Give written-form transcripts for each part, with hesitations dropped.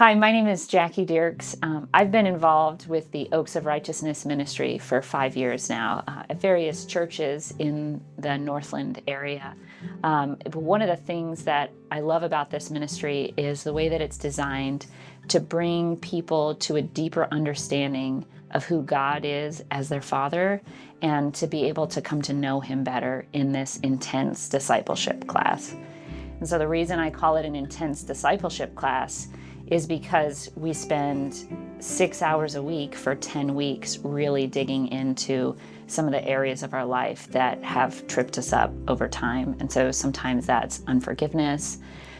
Hi, my name is Jackie Diercks. I've been involved with the Oaks of Righteousness ministry for 5 years now at various churches in the Northland area. But one of the things that I love about this ministry is the way that it's designed to bring people to a deeper understanding of who God is as their Father and to be able to come to know Him better in this intense discipleship class. And so the reason I call it an intense discipleship class is because we spend 6 hours a week for 10 weeks really digging into some of the areas of our life that have tripped us up over time. And so sometimes that's unforgiveness,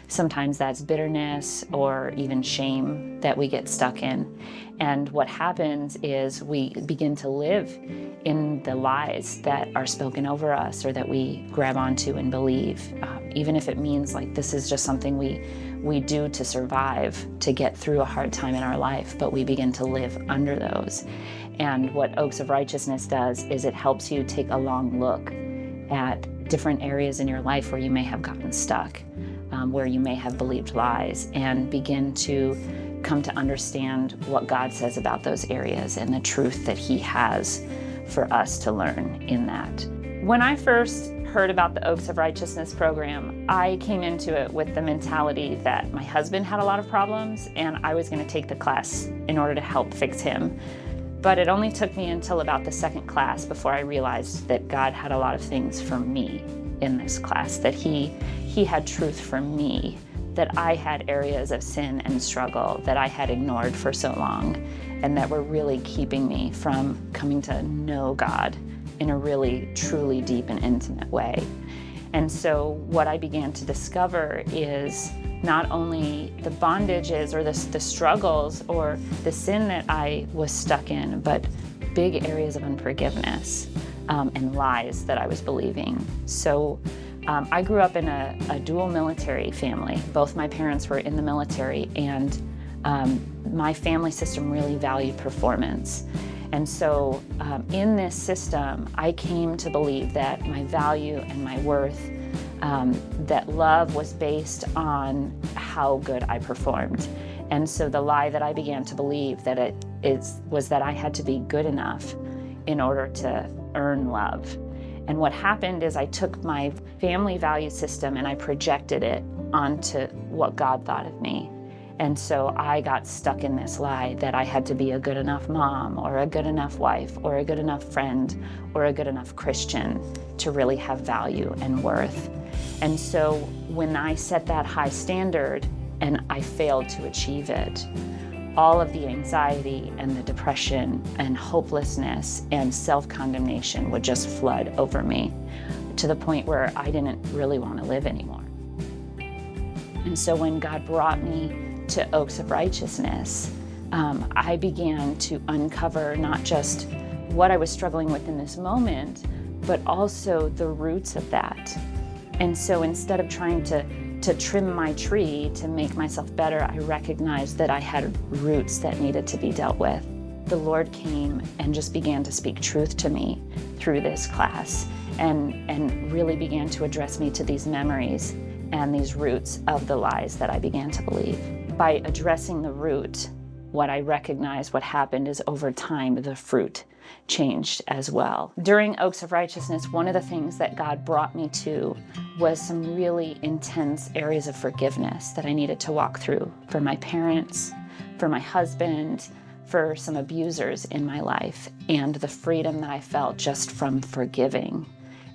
sometimes that's bitterness or even shame that we get stuck in. And what happens is we begin to live in the lies that are spoken over us or that we grab onto and believe, even if it means like this is just something we do to survive, to get through a hard time in our life, but we begin to live under those. And what Oaks of Righteousness does is it helps you take a long look at different areas in your life where you may have gotten stuck, where you may have believed lies, and begin to come to understand what God says about those areas and the truth that He has for us to learn in that. When I first heard about the Oaks of Righteousness program, I came into it with the mentality that my husband had a lot of problems and I was going to take the class in order to help fix him. But it only took me until about the second class before I realized that God had a lot of things for me in this class, that He had truth for me, that I had areas of sin and struggle that I had ignored for so long and that were really keeping me from coming to know God in a really, truly deep and intimate way. And so what I began to discover is not only the bondages or the struggles or the sin that I was stuck in, but big areas of unforgiveness and lies that I was believing. So I grew up in a dual military family. Both my parents were in the military, and my family system really valued performance. And so in this system, I came to believe that my value and my worth, that love was based on how good I performed. And so the lie that I began to believe that was that I had to be good enough in order to earn love. And what happened is I took my family value system and I projected it onto what God thought of me. And so I got stuck in this lie that I had to be a good enough mom or a good enough wife or a good enough friend or a good enough Christian to really have value and worth. And so when I set that high standard and I failed to achieve it, all of the anxiety and the depression and hopelessness and self-condemnation would just flood over me to the point where I didn't really want to live anymore. And so when God brought me to Oaks of Righteousness, I began to uncover not just what I was struggling with in this moment, but also the roots of that. And so instead of trying to trim my tree to make myself better, I recognized that I had roots that needed to be dealt with. The Lord came and just began to speak truth to me through this class and really began to address me to these memories and these roots of the lies that I began to believe. By addressing the root, what I recognized what happened is over time the fruit changed as well. During Oaks of Righteousness, one of the things that God brought me to was some really intense areas of forgiveness that I needed to walk through for my parents, for my husband, for some abusers in my life, and the freedom that I felt just from forgiving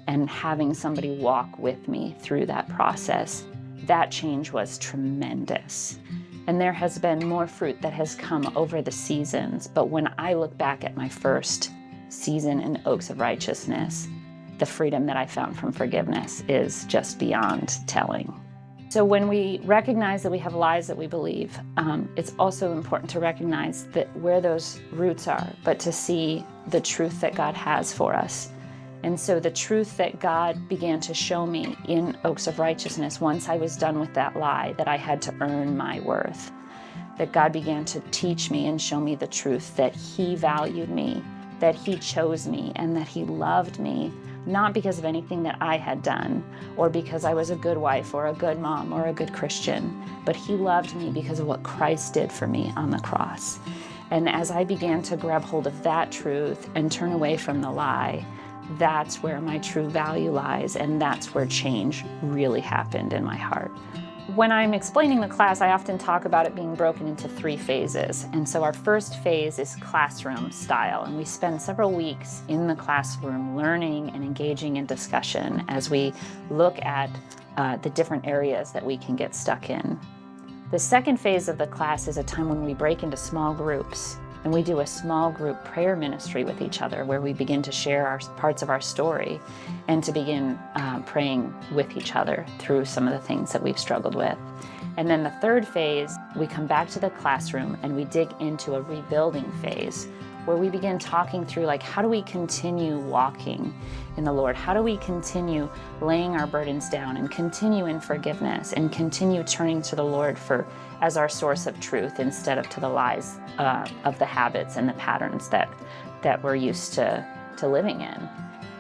and having somebody walk with me through that process. That change was tremendous. And there has been more fruit that has come over the seasons. But when I look back at my first season in Oaks of Righteousness, the freedom that I found from forgiveness is just beyond telling. So when we recognize that we have lies that we believe, it's also important to recognize that where those roots are, but to see the truth that God has for us. And so the truth that God began to show me in Oaks of Righteousness, once I was done with that lie that I had to earn my worth, that God began to teach me and show me the truth that He valued me, that He chose me, and that He loved me not because of anything that I had done, or because I was a good wife or a good mom or a good Christian, but he loved me because of what Christ did for me on the cross. And as I began to grab hold of that truth and turn away from the lie, that's where my true value lies, and that's where change really happened in my heart. When I'm explaining the class, I often talk about it being broken into 3 phases. And so our first phase is classroom style, and we spend several weeks in the classroom learning and engaging in discussion as we look at the different areas that we can get stuck in. The second phase of the class is a time when we break into small groups, and we do a small group prayer ministry with each other where we begin to share our parts of our story and to begin praying with each other through some of the things that we've struggled with. And then the third phase, we come back to the classroom and we dig into a rebuilding phase where we begin talking through, like, how do we continue walking in the Lord? How do we continue laying our burdens down and continue in forgiveness and continue turning to the Lord as our source of truth instead of to the lies of the habits and the patterns that we're used to living in?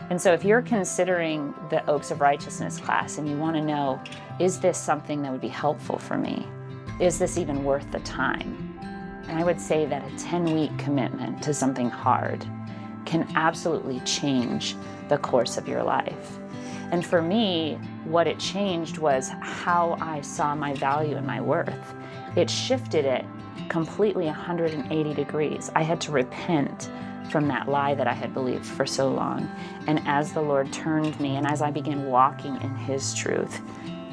And so if you're considering the Oaks of Righteousness class and you want to know, is this something that would be helpful for me? Is this even worth the time? And I would say that a 10-week commitment to something hard can absolutely change the course of your life. And for me, what it changed was how I saw my value and my worth. It shifted it completely 180 degrees. I had to repent from that lie that I had believed for so long. And as the Lord turned me and as I began walking in His truth,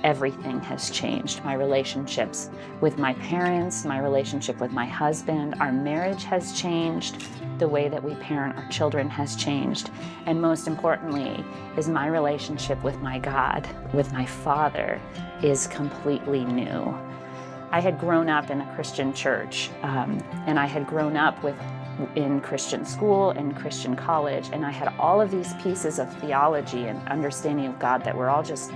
everything has changed. My relationships with my parents, my relationship with my husband, our marriage has changed. The way that we parent our children has changed. And most importantly, is my relationship with my God, with my Father, is completely new. I had grown up in a Christian church, and I had grown up in Christian school and Christian college, and I had all of these pieces of theology and understanding of God that were all just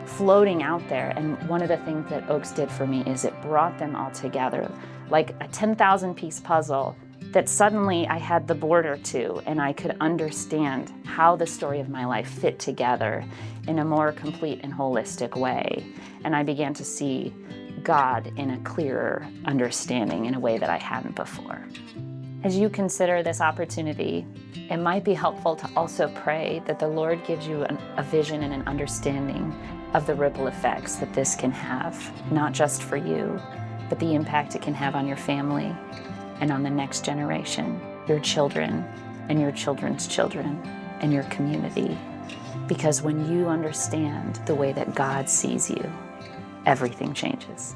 floating out there. And one of the things that Oaks did for me is it brought them all together like a 10,000 piece puzzle that suddenly I had the border to, and I could understand how the story of my life fit together in a more complete and holistic way. And I began to see God in a clearer understanding in a way that I hadn't before. As you consider this opportunity, it might be helpful to also pray that the Lord gives you a vision and an understanding of the ripple effects that this can have, not just for you, but the impact it can have on your family and on the next generation, your children and your children's children and your community. Because when you understand the way that God sees you, everything changes.